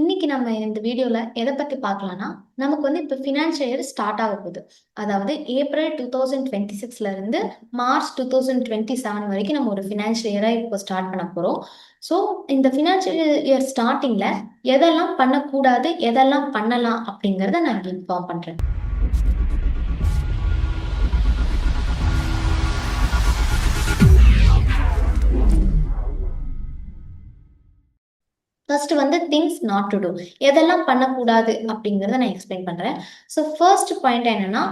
இன்னைக்கு நம்ம இந்த வீடியோல எதை பத்தி பார்க்கலாம்னா, நமக்கு வந்து இப்ப ஃபினான்ஷியல் இயர் ஸ்டார்ட் ஆக போகுது. அதாவது ஏப்ரல் 2026ல இருந்து மார்ச் 2027 வரைக்கும் நம்ம ஒரு ஃபினான்ஷியல் இயரா இப்போ ஸ்டார்ட் பண்ண போறோம். ஸோ இந்த ஃபினான்ஷியல் இயர் ஸ்டார்ட்டிங்ல எதெல்லாம் பண்ணக்கூடாது, எதெல்லாம் பண்ணலாம் அப்படிங்கிறத நான் இங்க இன்ஃபார்ம் பண்றேன். ஃபர்ஸ்ட் வந்து திங்ஸ் நாட் டு டூ. எதெல்லாம் பண்ணக்கூடாது அப்படிங்கிறத நான் எக்ஸ்பிளைன் பண்றேன். ஸோ ஃபர்ஸ்ட் பாயிண்ட் என்னன்னா,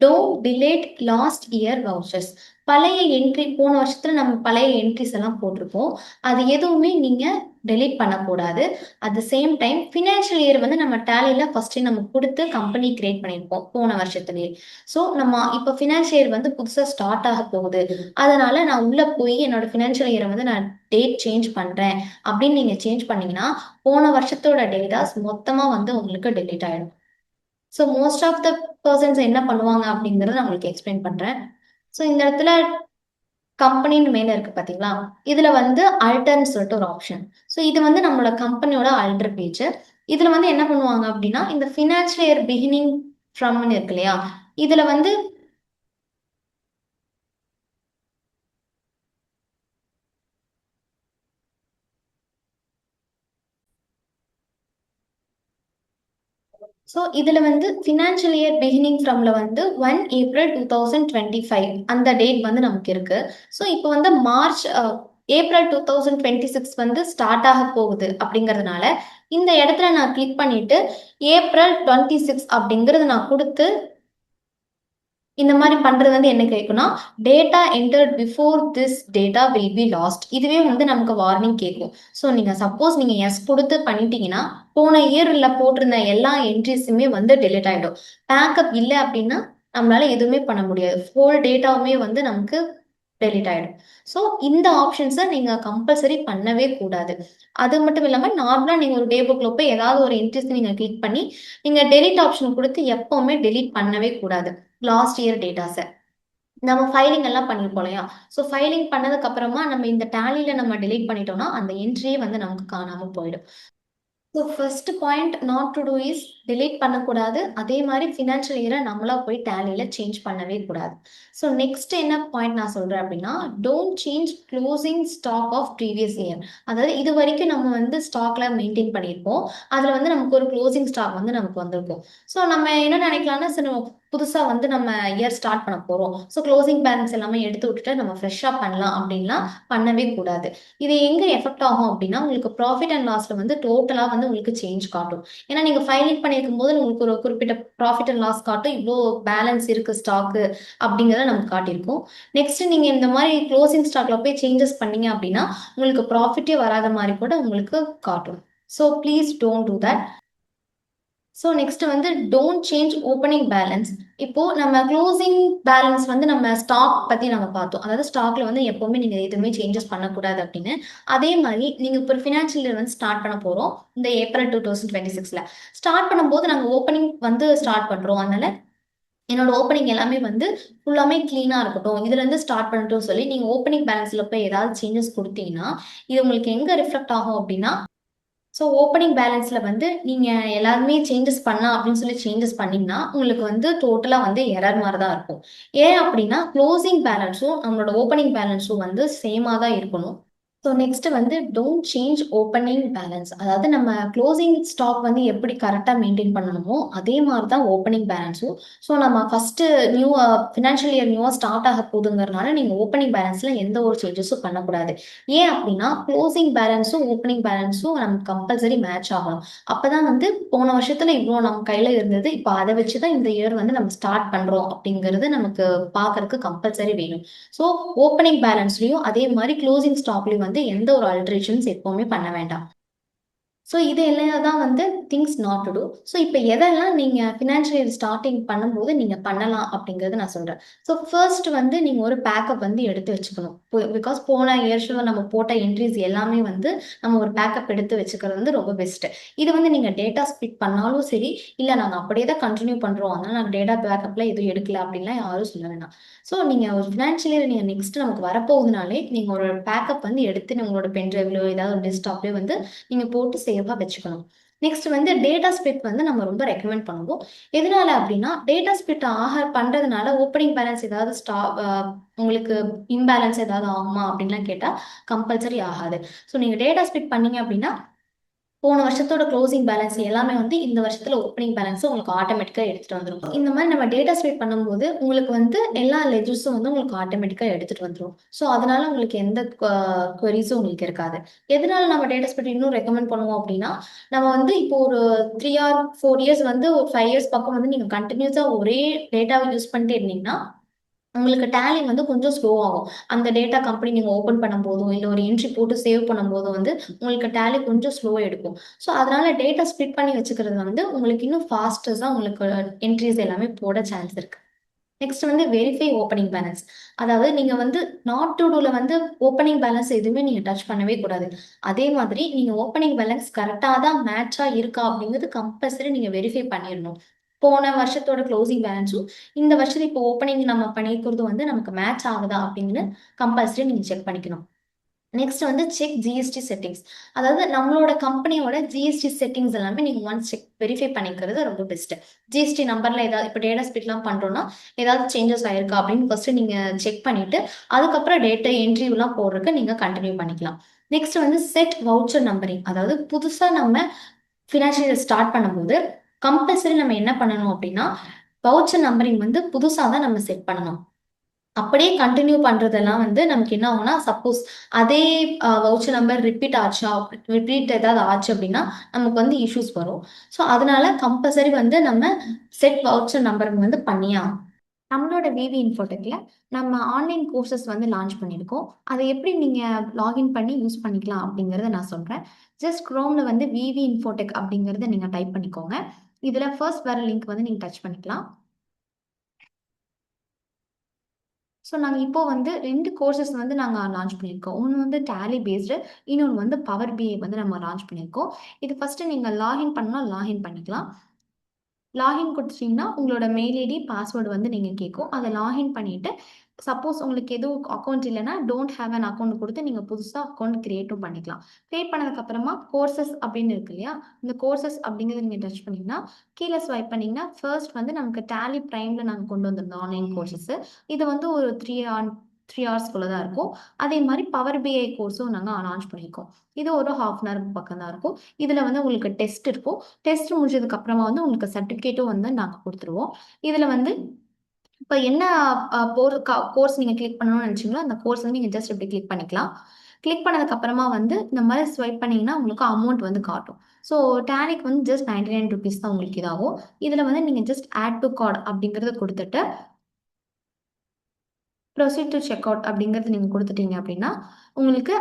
don't delayed last year vouchers. பழைய என்ட்ரி போன வருஷத்துல நம்ம பழைய என்ட்ரிஸ் எல்லாம் போட்டிருப்போம். அது எதுவுமே நீங்க டெலீட் பண்ணக்கூடாது. At the same time financial year வந்து நம்ம டேலியில ஃபர்ஸ்டே நம்ம கொடுத்து கம்பெனி கிரியேட் பண்ணியிருப்போம் போன வருஷத்துலயே. ஸோ நம்ம இப்போ ஃபினான்ஷியல் இயர் வந்து புதுசாக ஸ்டார்ட் ஆக போகுது. அதனால நான் உள்ள போய் என்னோட ஃபினான்ஷியல் இயரை வந்து நான் டேட் சேஞ்ச் பண்றேன் அப்படின்னு நீங்க சேஞ்ச் பண்ணீங்கன்னா போன வருஷத்தோட டேட்டாஸ் மொத்தமா வந்து உங்களுக்கு டெலீட் ஆயிடும். So most of the persons என்ன பண்ணுவாங்க அப்படிங்கறத நான் உங்களுக்கு எக்ஸ்பிளைன் பண்றேன். ஸோ இந்த இடத்துல கம்பெனின்னு மேல இருக்கு பாத்தீங்களா, இதுல வந்து அல்டர்ன்னு சொல்லிட்டு ஒரு ஆப்ஷன். ஸோ இது வந்து நம்மளோட கம்பெனியோட அல்டர் பேஜ். இதுல வந்து என்ன பண்ணுவாங்க அப்படின்னா, இந்த ஃபினான்ஷியல் இயர் பிகினிங் ஃப்ரம்னு இருக்கு இல்லையா, இதுல வந்து ஸோ இதுல வந்து ஃபினான்ஷியல் இயர் பிகினிங் ஃப்ரம்ல வந்து 1 ஏப்ரல் 2025 அந்த டேட் வந்து நமக்கு இருக்கு. ஸோ இப்போ வந்து மார்ச் ஏப்ரல் 2026 வந்து ஸ்டார்ட் ஆக போகுது அப்படிங்கிறதுனால இந்த இடத்துல நான் கிளிக் பண்ணிட்டு ஏப்ரல் 26 அப்படிங்கறது நான் கொடுத்து இந்த மாதிரி பண்றது வந்து என்ன கேட்கும்னா, data entered before this data will be lost. இதுவே வந்து நமக்கு வார்னிங் கேட்கும். ஸோ நீங்க சப்போஸ் நீங்க எஸ் கொடுத்து பண்ணிட்டீங்கன்னா போன இயர்ல போட்டிருந்த எல்லா என்ட்ரிஸுமே வந்து டெலிட் ஆயிடும். பேக்கப் இல்லை அப்படின்னா நம்மளால எதுவுமே பண்ண முடியாது. ஹோல் டேட்டாவுமே வந்து நமக்கு டெலிட் ஆயிடும். ஸோ இந்த ஆப்ஷன்ஸை நீங்க கம்பல்சரி பண்ணவே கூடாது. அது மட்டும் இல்லாம நார்மலா நீங்க ஒரு டே புக்ல போய் ஏதாவது ஒரு என்ட்ரிஸ் நீங்க கிளிக் பண்ணி நீங்க டெலிட் ஆப்ஷன் கொடுத்து எப்பவுமே டெலிட் பண்ணவே கூடாது லாஸ்ட் இயர் டேட்டாஸை. நம்ம ஃபைலிங் எல்லாம் பண்ணிருப்போம் இல்லையா, ஸோ ஃபைலிங் பண்ணதுக்கு அப்புறமா நம்ம இந்த டேலியில நம்ம டெலிட் பண்ணிட்டோம்னா அந்த என்ட்ரியே வந்து நமக்கு காணாம போயிடும். So first point not to do is delete பண்ணக்கூடாது. அதே மாதிரி ஃபினான்ஷியல் இயரை நம்மளா போய் டேலியில சேஞ்ச் பண்ணவே கூடாது. ஸோ நெக்ஸ்ட் என்ன பாயிண்ட் நான் சொல்றேன் அப்படின்னா, don't change closing stock of previous year. அதாவது இது வரைக்கும் நம்ம வந்து ஸ்டாக்ல மெயின்டைன் பண்ணியிருப்போம். அதுல வந்து நமக்கு ஒரு க்ளோசிங் ஸ்டாக் வந்து நமக்கு வந்திருக்கும். ஸோ நம்ம என்ன நினைக்கலாம்னா, சரி நம்ம புதுசா வந்து நம்ம இயர் ஸ்டார்ட் பண்ண போறோம், ஸோ க்ளோசிங் பேலன்ஸ் எல்லாமே எடுத்து விட்டுட்டு நம்ம ஃப்ரெஷ்ஷா பண்ணலாம் அப்படின்லாம் பண்ணவே கூடாது. இது எங்க எஃபெக்ட் ஆகும் அப்படின்னா, உங்களுக்கு ப்ராஃபிட் அண்ட் லாஸ்ல வந்து டோட்டலா வந்து உங்களுக்கு சேஞ்ச் காட்டும். ஏன்னா நீங்க ஃபைலிங் பண்ணியிருக்கும் போது உங்களுக்கு ஒரு குறிப்பிட்ட ப்ராஃபிட் அண்ட் லாஸ் காட்டும், இவ்வளோ பேலன்ஸ் இருக்கு ஸ்டாக்கு அப்படிங்கிறத நமக்கு காட்டியிருக்கும். நெக்ஸ்ட் நீங்க இந்த மாதிரி க்ளோசிங் ஸ்டாக்ல போய் சேஞ்சஸ் பண்ணீங்க அப்படின்னா உங்களுக்கு ப்ராஃபிட்டே வராத மாதிரி கூட உங்களுக்கு காட்டும். So please don't do that. So next வந்து டோன்ட் சேஞ்ச் ஓப்பனிங் பேலன்ஸ். இப்போ நம்ம க்ளோசிங் பேலன்ஸ் வந்து நம்ம ஸ்டாக் பத்தி நம்ம பார்த்தோம். அதாவது ஸ்டாக்ல வந்து எப்பவுமே நீங்க எதுவுமே சேஞ்சஸ் பண்ணக்கூடாது அப்படின்னு. அதே மாதிரி நீங்க இப்போ ஃபினான்ஷியல் இயர் வந்து ஸ்டார்ட் பண்ண போறோம் இந்த ஏப்ரல் 2026ல. ஸ்டார்ட் பண்ணும்போது நாங்கள் ஓப்பனிங் வந்து ஸ்டார்ட் பண்றோம். அதனால என்னோட ஓப்பனிங் எல்லாமே வந்து ஃபுல்லாமே கிளீனா இருக்கட்டும், இதுல இருந்து ஸ்டார்ட் பண்ணட்டும் சொல்லி நீங்க ஓப்பனிங் பேலன்ஸ்ல போய் ஏதாவது சேஞ்சஸ் கொடுத்தீங்கன்னா இது உங்களுக்கு எங்க ரிஃப்ளெக்ட் ஆகும் அப்படின்னா, ஸோ ஓப்பனிங் பேலன்ஸ்ல வந்து நீங்க எல்லாருமே சேஞ்சஸ் பண்ணலாம் அப்படின்னு சொல்லி சேஞ்சஸ் பண்ணீங்கன்னா உங்களுக்கு வந்து டோட்டலா வந்து எரர் மாதிரி தான் இருக்கும். ஏன் அப்படின்னா க்ளோசிங் பேலன்ஸும் நம்மளோட ஓப்பனிங் பேலன்ஸும் வந்து சேமா தான் இருக்கணும். ஸோ நெக்ஸ்ட் வந்து டோன்ட் சேஞ்ச் ஓப்பனிங் பேலன்ஸ். அதாவது நம்ம க்ளோசிங் ஸ்டாக் வந்து எப்படி கரெக்டாக மெயின்டைன் பண்ணணுமோ அதே மாதிரி தான் ஓப்பனிங் பேலன்ஸும். ஸோ நம்ம ஃபர்ஸ்ட் நியூ ஃபினான்ஷியல் இயர் நியூவாக ஸ்டார்ட் ஆக போகுதுங்கிறதுனால நீங்கள் ஓப்பனிங் பேலன்ஸில் எந்த ஒரு சேஞ்சஸும் பண்ணக்கூடாது. ஏன் அப்படின்னா க்ளோசிங் பேலன்ஸும் ஓப்பனிங் பேலன்ஸும் நமக்கு கம்பல்சரி மேட்ச் ஆகணும். அப்பதான் வந்து போன வருஷத்துல இவ்வளோ நம்ம கையில இருந்தது, இப்போ அதை வச்சு தான் இந்த இயர் வந்து நம்ம ஸ்டார்ட் பண்றோம் அப்படிங்கிறது நமக்கு பார்க்கறதுக்கு கம்பல்சரி வேணும். ஸோ ஓப்பனிங் பேலன்ஸ்லயும் அதே மாதிரி க்ளோசிங் ஸ்டாக்லயும் வந்து எந்த ஒரு அல்ட்ரேஷன்ஸ் எப்பவுமே பண்ண வேண்டாம். ஸோ இது எல்லாம் தான் வந்து things not to do. So இப்போ எதெல்லாம் நீங்கள் ஃபினான்ஷியல் இயர் ஸ்டார்டிங் பண்ணும்போது நீங்கள் பண்ணலாம் அப்படிங்கிறத நான் சொல்கிறேன். ஸோ ஃபர்ஸ்ட் வந்து நீங்கள் ஒரு பேக்கப் வந்து எடுத்து வச்சுக்கணும். பிகாஸ் போன இயர்ஸில் நம்ம போட்ட என்ட்ரிஸ் எல்லாமே வந்து நம்ம ஒரு பேக்கப் எடுத்து வச்சுக்கிறது வந்து ரொம்ப பெஸ்ட்டு. இது வந்து நீங்கள் டேட்டா ஸ்பிட் பண்ணாலும் சரி, இல்லை நாங்கள் அப்படியே தான் கண்டினியூ பண்ணுறோம் அதனால் நாங்கள் டேட்டா பேக்கப்பில் எதுவும் எடுக்கல அப்படின்லாம் யாரும் சொல்ல வேணாம். ஸோ நீங்கள் ஒரு ஃபினான்ஷியல் இயர் நீங்கள் நெக்ஸ்ட் நமக்கு வரப்போகுதுனாலே நீங்கள் ஒரு பேக்கப் வந்து எடுத்து உங்களோட பென்ட்ரைவ்லையோ ஏதாவது ஒரு டெஸ்க்டாப்லையோ வந்து நீங்க போட்டு சேவா வச்சுக்கணும். நெக்ஸ்ட் வந்து டேட்டா ஸ்பிளிட் வந்து நம்ம ரொம்ப ரெக்கமெண்ட் பண்ணுவோம். எதனால அப்படின்னா டேட்டா ஸ்பிளிட் பண்றதுனால ஓப்பனிங் பேலன்ஸ் ஏதாவது உங்களுக்கு இம்பேலன்ஸ் ஏதாவது ஆகுமா அப்படின்லாம் கேட்டால் கம்பல்சரி ஆகாது. ஸோ நீங்கள் டேட்டா ஸ்பிளிட் பண்ணீங்க அப்படின்னா போன வருஷத்தோட க்ளோசிங் பேலன்ஸ் எல்லாமே வந்து இந்த வருஷத்துல ஓப்பனிங் பேலன்ஸ் உங்களுக்கு ஆட்டோமேட்டிக்கா எடுத்துட்டு வந்துடும். இந்த மாதிரி நம்ம டேட்டா ஸ்ப்ளிட் பண்ணும்போது உங்களுக்கு வந்து எல்லா லெஜர்ஸும் வந்து உங்களுக்கு ஆட்டோமேட்டிக்கா எடுத்துட்டு வந்துடும். ஸோ அதனால உங்களுக்கு எந்த queries-உம் உங்களுக்கு இருக்காது. எதனால நம்ம டேட்டா ஸ்ப்ளிட் இன்னும் ரெக்கமெண்ட் பண்ணுவோம் அப்படின்னா நம்ம வந்து இப்போ ஒரு 3 or 4 years வந்து ஒரு 5 years பக்கம் வந்து நீங்க கண்டினியூஸா ஒரே டேட்டாவை யூஸ் பண்ணிட்டே இருந்தீங்கன்னா உங்களுக்கு டேலி வந்து கொஞ்சம் ஸ்லோ ஆகும். அந்த டேட்டா கம்பெனி நீங்க ஓப்பன் பண்ணும்போதும், இல்ல ஒரு என்ட்ரி போட்டு சேவ் பண்ணும்போதும் வந்து உங்களுக்கு டேலி கொஞ்சம் ஸ்லோவா எடுக்கும். ஸோ அதனால டேட்டா ஸ்ப்ளிட் பண்ணி வச்சுக்கிறது வந்து உங்களுக்கு இன்னும் ஃபாஸ்டஸா உங்களுக்கு என்ட்ரீஸ் எல்லாமே போட சான்ஸ் இருக்கு. நெக்ஸ்ட் வந்து வெரிஃபை ஓப்பனிங் பேலன்ஸ். அதாவது நீங்க வந்து நாட் டு டூல வந்து ஓப்பனிங் பேலன்ஸ் எதுவுமே நீங்க டச் பண்ணவே கூடாது. அதே மாதிரி நீங்க ஓப்பனிங் பேலன்ஸ் கரெக்டா தான் மேட்சா இருக்கா அப்படிங்கிறது கம்பல்சரி நீங்க வெரிஃபை பண்ணிடணும். போன வருஷத்தோட க்ளோசிங் பேலன்ஸும் இந்த வருஷத்துல இப்போ ஓப்பனிங் நம்ம பண்ணியிருக்கிறது வந்து நமக்கு மேட்ச் ஆகுதா அப்படின்னு கம்பல்சரி நீங்க செக் பண்ணிக்கணும். நெக்ஸ்ட் வந்து செக் ஜிஎஸ்டி செட்டிங்ஸ். அதாவது நம்மளோட கம்பெனியோட ஜிஎஸ்டி செட்டிங்ஸ் எல்லாமே நீங்க ஒன்ஸ் செக் வெரிஃபை பண்ணிக்கிறது ரொம்ப பெஸ்ட். ஜிஎஸ்டி நம்பர்ல ஏதாவது இப்போ டேட்டா ஸ்பிட்லாம் பண்றோம்னா ஏதாவது சேஞ்சஸ் ஆயிருக்கா அப்படின்னு ஃபர்ஸ்ட் நீங்க செக் பண்ணிட்டு அதுக்கப்புறம் டேட்டா என்ட்ரிலாம் போடுறதுக்கு நீங்க கண்டினியூ பண்ணிக்கலாம். நெக்ஸ்ட் வந்து செட் வவுச்சர் நம்பரிங். அதாவது புதுசா நம்ம ஃபினான்ஷியல் ஸ்டார்ட் பண்ணும்போது கம்பல்சரி நம்ம என்ன பண்ணணும் அப்படின்னா வவுச்சர் நம்பரிங் வந்து புதுசா தான் நம்ம செட் பண்ணணும். அப்படியே கண்டினியூ பண்றதெல்லாம் வந்து நமக்கு என்ன ஆகும்னா சப்போஸ் அதே வவுச்சர் நம்பர் ரிப்பீட் ஏதாவது ஆச்சு அப்படின்னா நமக்கு வந்து இஷ்யூஸ் வரும். ஸோ அதனால கம்பல்சரி வந்து நம்ம செட் வவுச்சர் நம்பர் வந்து பண்ணியா நம்மளோட விவி இன்ஃபோடெக்ல நம்ம ஆன்லைன் கோர்சஸ் வந்து லான்ச் பண்ணியிருக்கோம். அதை எப்படி நீங்க லாகின் பண்ணி யூஸ் பண்ணிக்கலாம் அப்படிங்கறத நான் சொல்றேன். ஜஸ்ட் குரோம்ல வந்து விவி இன்ஃபோடெக் அப்படிங்கறத நீங்க டைப் பண்ணிக்கோங்க. இதுல ஃபர்ஸ்ட் வர லிங்க் வந்து நீங்க டச் பண்ணிக்கலாம். ஸோ நாங்கள் இப்போ வந்து 2 கோர்சஸ் வந்து நாங்கள் லான்ச் பண்ணியிருக்கோம். ஒன்று வந்து டேலி பேஸ்டு, இன்னொன்று வந்து பவர் பிஐ வந்து நம்ம லான்ச் பண்ணியிருக்கோம். இது ஃபர்ஸ்ட் நீங்கள் லாகின் பண்ணால் லாகின் பண்ணிக்கலாம். லாகின் கொடுத்துட்டீங்கன்னா உங்களோட மெயில் ஐடி பாஸ்வேர்டு வந்து நீங்கள் கேட்கும். அதை லாகின் பண்ணிட்டு சப்போஸ் உங்களுக்கு எதுவும் அக்கௌண்ட் இல்லைன்னா டோன்ட் ஹேவ் அன் அக்கௌண்ட் கொடுத்து நீங்கள் புதுசாக அக்கௌண்ட் கிரியேட்டும் பண்ணிக்கலாம். கிரியேட் பண்ணதுக்கப்புறமா கோர்சஸ் அப்படின்னு இருக்கு இல்லையா, இந்த கோர்சஸ் அப்படிங்கிறத நீங்கள் டச் பண்ணிங்கன்னா கீழே ஸ்வைப் பண்ணிங்கன்னா ஃபர்ஸ்ட் வந்து நமக்கு டேலி ப்ரைமில் நாங்கள் கொண்டு வந்திருந்தோம் ஆன்லைன் கோர்சஸ். இது வந்து ஒரு 3 ஹவர்ஸ்க்குள்ளே தான் இருக்கும். அதே மாதிரி பவர் பிஐ கோர்ஸும் நாங்கள் லான்ச் பண்ணியிருக்கோம். இது ஒரு ஹாஃப் அன் ஹவர் பக்கம் தான் இருக்கும். இதில் வந்து உங்களுக்கு டெஸ்ட் இருக்கும். டெஸ்ட் முடிஞ்சதுக்கு அப்புறமா வந்து உங்களுக்கு சர்டிஃபிகேட்டும் வந்து நாங்கள் கொடுத்துருவோம். இதில் வந்து இப்போ என்ன கோர்ஸ் நீங்கள் கிளிக் பண்ணணும்னு நினச்சிங்களோ அந்த கோர்ஸ் வந்து நீங்கள் ஜஸ்ட் இப்படி கிளிக் பண்ணிக்கலாம். கிளிக் பண்ணதுக்கு அப்புறமா வந்து இந்த மாதிரி ஸ்வைப் பண்ணீங்கன்னா உங்களுக்கு அமௌண்ட் வந்து காட்டும். ஸோ டேலிக்கு வந்து ஜஸ்ட் 99 ருபீஸ் தான் உங்களுக்கு இதாகும். இதில் வந்து நீங்கள் ஜஸ்ட் ஆட் டு கார்ட் அப்படிங்கிறத கொடுத்துட்டு ப்ரொசீட் டு செக் அவுட் அப்படிங்கிறது நீங்கள் கொடுத்துட்டீங்க அப்படின்னா உங்களுக்கு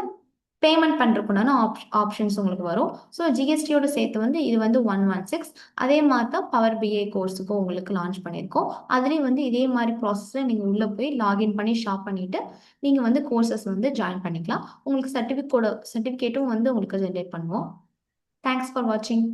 பேமெண்ட் பண்ணுறதுக்குண்டான ஆப்ஷன்ஸ் உங்களுக்கு வரும். ஸோ ஜிஎஸ்டியோட சேர்த்து வந்து இது வந்து 116. அதே மாதிரி தான் பவர் பிஐ கோர்ஸுக்கும் உங்களுக்கு லான்ச் பண்ணியிருக்கோம். அதுலேயும் வந்து இதே மாதிரி ப்ராசஸில் நீங்கள் உள்ளே போய் லாகின் பண்ணி ஷாப் பண்ணிவிட்டு நீங்கள் வந்து கோர்சஸ் வந்து ஜாயின் பண்ணிக்கலாம். உங்களுக்கு சர்டிஃபிகேட்டும் வந்து உங்களுக்கு ஜென்ரேட் பண்ணுவோம். தேங்க்ஸ் ஃபார் வாட்சிங்.